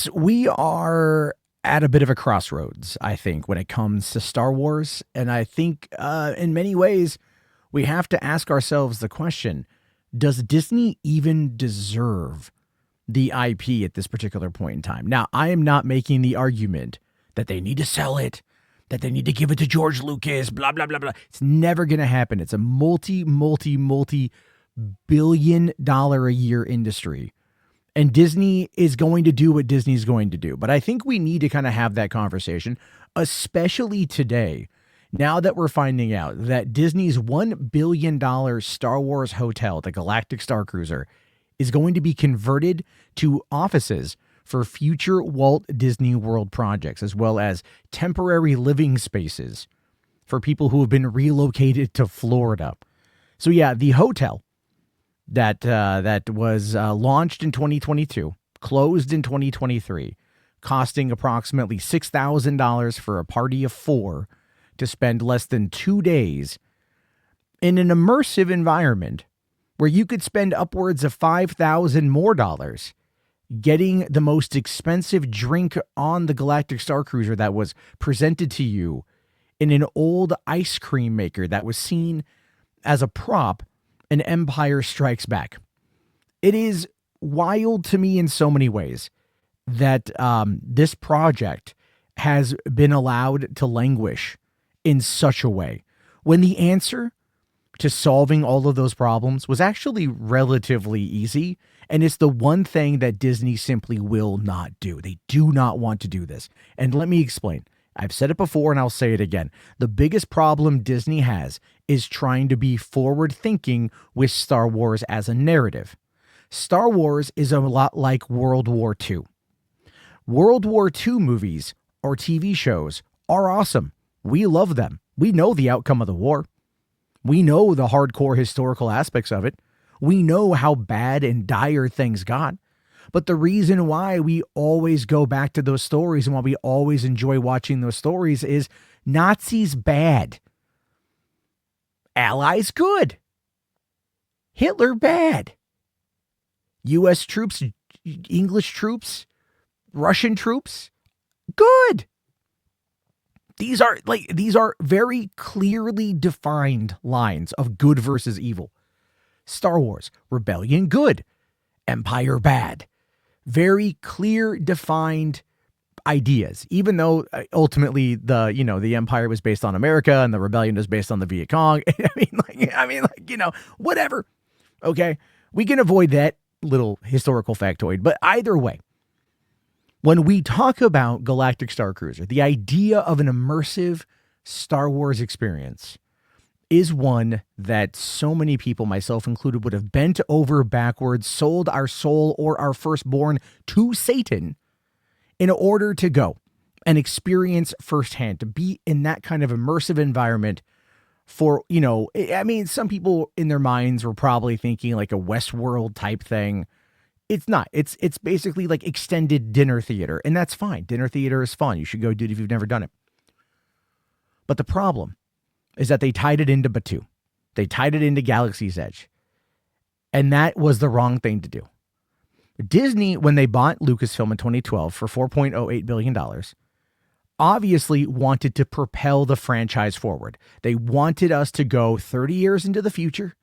Folks, we are at a bit of a crossroads, I think, when it comes to Star Wars. And I think in many ways, we have to ask ourselves the question, does Disney even deserve the IP at this particular point in time? Now, I am not making the argument that they need to sell it, that they need to give it to George Lucas, blah, blah, blah, blah. It's never going to happen. It's a multi billion dollar a year industry. And Disney is going to do what Disney's going to do. But I think we need to kind of have that conversation, especially today, now that we're finding out that Disney's $1 billion Star Wars hotel, the Galactic Starcruiser, is going to be converted to offices for future Walt Disney World projects, as well as temporary living spaces for people who have been relocated to Florida. So yeah, the hotel that was launched in 2022, closed in 2023, costing approximately $6,000 for a party of 4 to spend less than 2 days in an immersive environment where you could spend upwards of $5,000 more getting the most expensive drink on the Galactic Starcruiser that was presented to you in an old ice cream maker that was seen as a prop in Empire Strikes Back. It is wild to me in so many ways that this project has been allowed to languish in such a way when the answer to solving all of those problems was actually relatively easy. And it's the one thing that Disney simply will not do. They do not want to do this. And let me explain. I've said it before and I'll say it again. The biggest problem Disney has is trying to be forward thinking with Star Wars as a narrative. Star Wars is a lot like World War II. World War II movies or TV shows are awesome. We love them. We know the outcome of the war. We know the hardcore historical aspects of it. We know how bad and dire things got. But the reason why we always go back to those stories and why we always enjoy watching those stories is Nazis bad. Allies good. Hitler bad. U.S. troops, English troops, Russian troops, good. These are very clearly defined lines of good versus evil. Star Wars, rebellion good, empire bad. Very clear, defined ideas, even though ultimately the empire was based on America and the rebellion was based on the Viet Cong. Whatever. Okay. We can avoid that little historical factoid, but either way, when we talk about Galactic Starcruiser, the idea of an immersive Star Wars experience is one that so many people, myself included, would have bent over backwards, sold our soul or our firstborn to Satan in order to go and experience firsthand, to be in that kind of immersive environment for, some people in their minds were probably thinking like a Westworld type thing. It's not. It's basically like extended dinner theater, and that's fine. Dinner theater is fun. You should go do it if you've never done it. But the problem is that they tied it into Batuu. They tied it into Galaxy's Edge. And that was the wrong thing to do. Disney, when they bought Lucasfilm in 2012 for $4.08 billion, obviously wanted to propel the franchise forward. They wanted us to go 30 years into the future,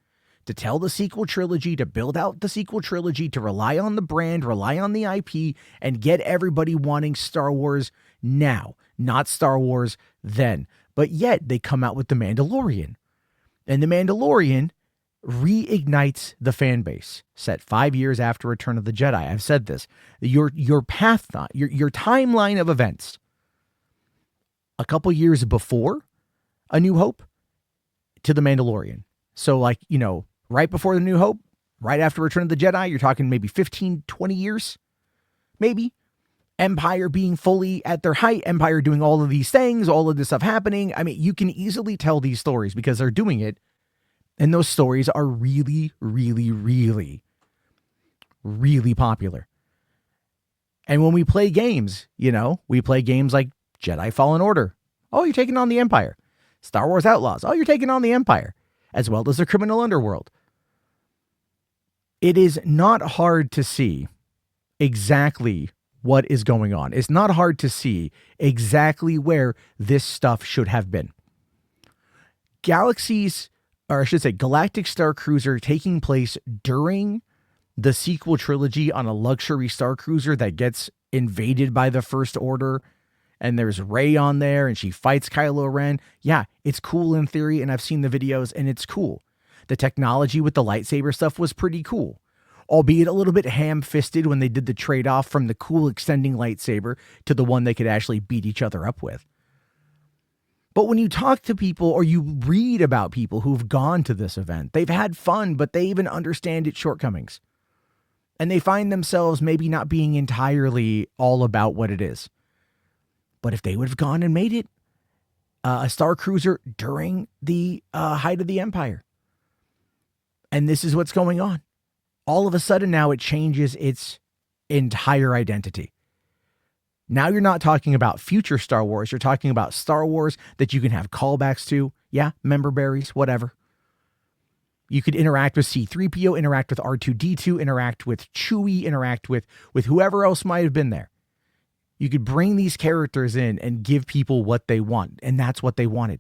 to tell the sequel trilogy, to build out the sequel trilogy, to rely on the brand, rely on the IP, and get everybody wanting Star Wars now, not Star Wars then. But yet they come out with The Mandalorian. And The Mandalorian reignites the fan base, set 5 years after Return of the Jedi. I've said this. Your path, your timeline of events, a couple years before A New Hope to The Mandalorian. So right before The New Hope, right after Return of the Jedi, you're talking maybe 15, 20 years, maybe. Empire being fully at their height, Empire doing all of these things, all of this stuff happening. I mean, you can easily tell these stories because they're doing it. And those stories are really, really, really, really popular. And when we play games, we play games like Jedi Fallen Order. Oh, you're taking on the Empire. Star Wars Outlaws. Oh, you're taking on the Empire, as well as the criminal underworld. It is not hard to see exactly what is going on. It's not hard to see exactly where this stuff should have been. Galactic Starcruiser taking place during the sequel trilogy on a luxury Starcruiser that gets invaded by the First Order, and there's Rey on there and she fights Kylo Ren. Yeah, it's cool in theory, and I've seen the videos and it's cool. The technology with the lightsaber stuff was pretty cool, albeit a little bit ham-fisted when they did the trade-off from the cool extending lightsaber to the one they could actually beat each other up with. But when you talk to people or you read about people who've gone to this event, they've had fun, but they even understand its shortcomings. And they find themselves maybe not being entirely all about what it is. But if they would have gone and made it a Star Cruiser during the height of the Empire, and this is what's going on, all of a sudden now it changes its entire identity. Now you're not talking about future Star Wars. You're talking about Star Wars that you can have callbacks to. Yeah, member berries, whatever. You could interact with C-3PO, interact with R2-D2, interact with Chewie, interact with whoever else might have been there. You could bring these characters in and give people what they want, and that's what they wanted.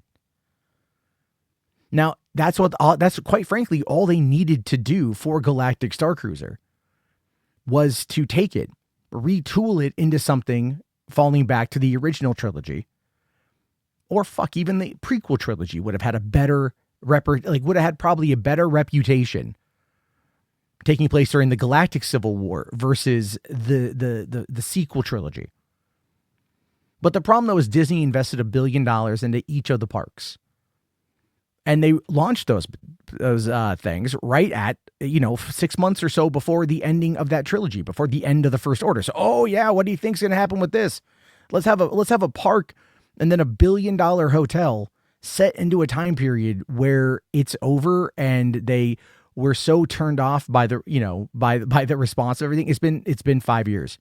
Now, that's quite frankly all they needed to do for Galactic Starcruiser was to take it, retool it into something falling back to the original trilogy, or even the prequel trilogy would have had a better would have had probably a better reputation taking place during the Galactic Civil War versus the sequel trilogy. But the problem though is Disney invested $1 billion into each of the parks. And they launched those things right at, 6 months or so before the ending of that trilogy, before the end of the First Order. So, what do you think's going to happen with this? Let's have a park and then $1 billion hotel set into a time period where it's over, and they were so turned off by the by the response of everything. It's been 5 years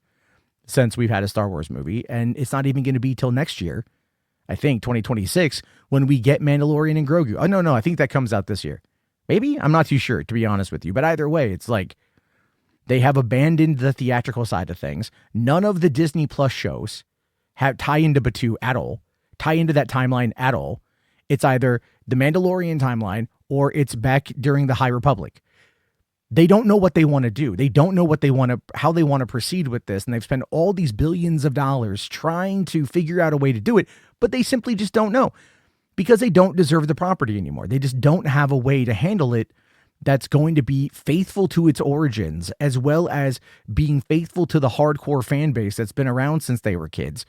since we've had a Star Wars movie, and it's not even going to be till next year, I think 2026, when we get Mandalorian and Grogu. Oh, no, I think that comes out this year. Maybe? I'm not too sure, to be honest with you. But either way, it's like they have abandoned the theatrical side of things. None of the Disney Plus shows tie into Batuu at all, tie into that timeline at all. It's either the Mandalorian timeline or it's back during the High Republic. They don't know what they want to do. They don't know how they want to proceed with this. And they've spent all these billions of dollars trying to figure out a way to do it, but they simply just don't know because they don't deserve the property anymore. They just don't have a way to handle it that's going to be faithful to its origins, as well as being faithful to the hardcore fan base that's been around since they were kids.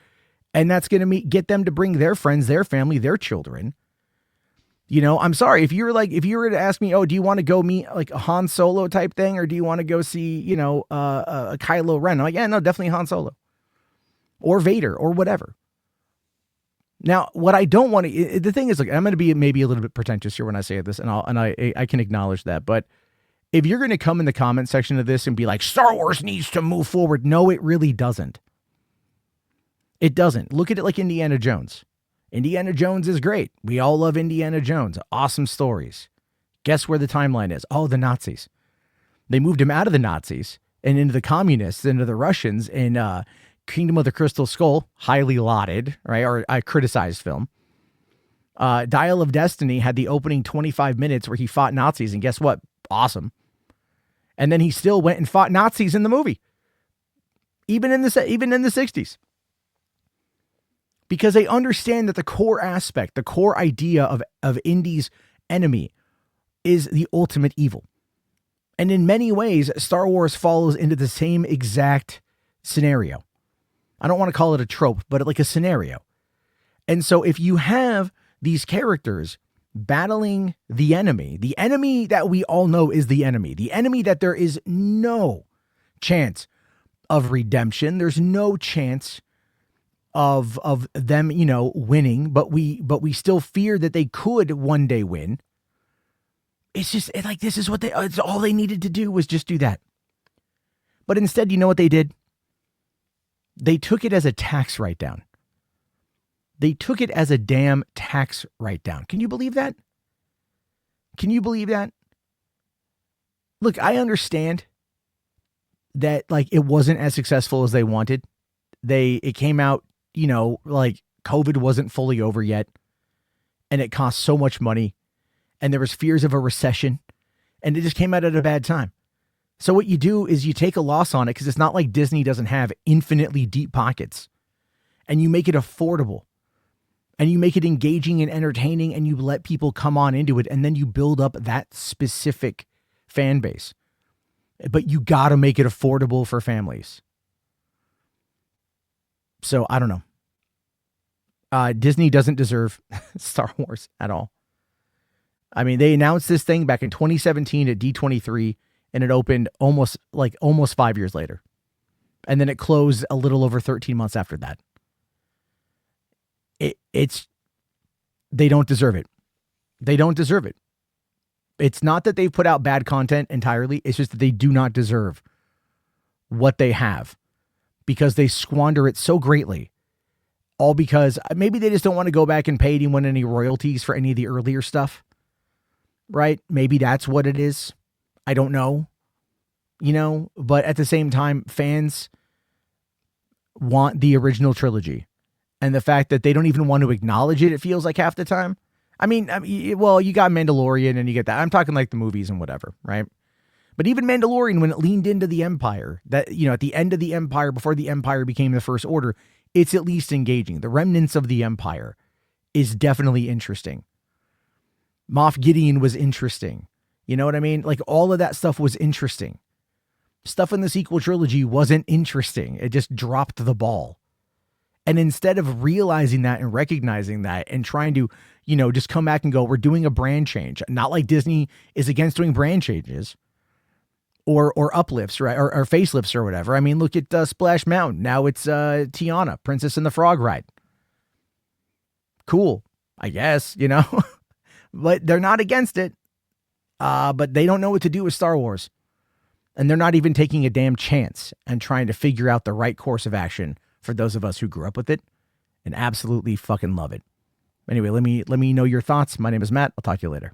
And that's going to get them to bring their friends, their family, their children. I'm sorry, if you were to ask me, do you want to go meet like a Han Solo type thing, or do you want to go see, a Kylo Ren? I'm like, yeah, no, definitely Han Solo or Vader or whatever. Now, what I don't want to, the thing is, I'm going to be maybe a little bit pretentious here when I say this, and I can acknowledge that. But if you're going to come in the comment section of this and be like, Star Wars needs to move forward, no, it really doesn't. It doesn't. Look at it like Indiana Jones. Indiana Jones is great. We all love Indiana Jones. Awesome stories. Guess where the timeline is? Oh, the Nazis. They moved him out of the Nazis and into the communists, into the Russians in Kingdom of the Crystal Skull, highly lauded, right? Or a criticized film. Dial of Destiny had the opening 25 minutes where he fought Nazis, and guess what? Awesome. And then he still went and fought Nazis in the movie. Even in the 60s. Because they understand that the core aspect, the core idea of Indy's enemy is the ultimate evil. And in many ways, Star Wars follows into the same exact scenario. I don't want to call it a trope, but like a scenario. And so if you have these characters battling the enemy that we all know is the enemy that there is no chance of redemption, there's no chance of them, winning, but we still fear that they could one day win. It's just like, this is what it's all they needed to do was just do that. But instead, you know what they did? They took it as a tax write-down. They took it as a damn tax write-down. Can you believe that? Can you believe that? Look, I understand that like it wasn't as successful as they wanted. It came out, like COVID wasn't fully over yet, and it cost so much money, and there was fears of a recession, and it just came out at a bad time. So what you do is you take a loss on it, because it's not like Disney doesn't have infinitely deep pockets, and you make it affordable, and you make it engaging and entertaining, and you let people come on into it, and then you build up that specific fan base. But you got to make it affordable for families. So I don't know. Disney doesn't deserve Star Wars at all. I mean, they announced this thing back in 2017 at D23, and it opened almost 5 years later. And then it closed a little over 13 months after that. They don't deserve it. They don't deserve it. It's not that they've put out bad content entirely. It's just that they do not deserve what they have, because they squander it so greatly. All because maybe they just don't want to go back and pay anyone any royalties for any of the earlier stuff. Right? Maybe that's what it is. I don't know. But at the same time, fans want the original trilogy. And the fact that they don't even want to acknowledge it feels like half the time. I mean, well, you got Mandalorian and you get that. I'm talking like the movies and whatever, right? But even Mandalorian, when it leaned into the Empire, that, at the end of the Empire, before the Empire became the First Order, it's at least engaging. The remnants of the Empire is definitely interesting. Moff Gideon was interesting. You know what I mean? Like, all of that stuff was interesting. Stuff in the sequel trilogy wasn't interesting. It just dropped the ball. And instead of realizing that and recognizing that and trying to, just come back and go, we're doing a brand change. Not like Disney is against doing brand changes or uplifts, right? Or facelifts or whatever. I mean, look at Splash Mountain. Now it's Tiana, Princess and the Frog Ride. Cool, I guess, but they're not against it. But they don't know what to do with Star Wars. And they're not even taking a damn chance and trying to figure out the right course of action for those of us who grew up with it and absolutely fucking love it. Anyway, let me know your thoughts. My name is Matt. I'll talk to you later.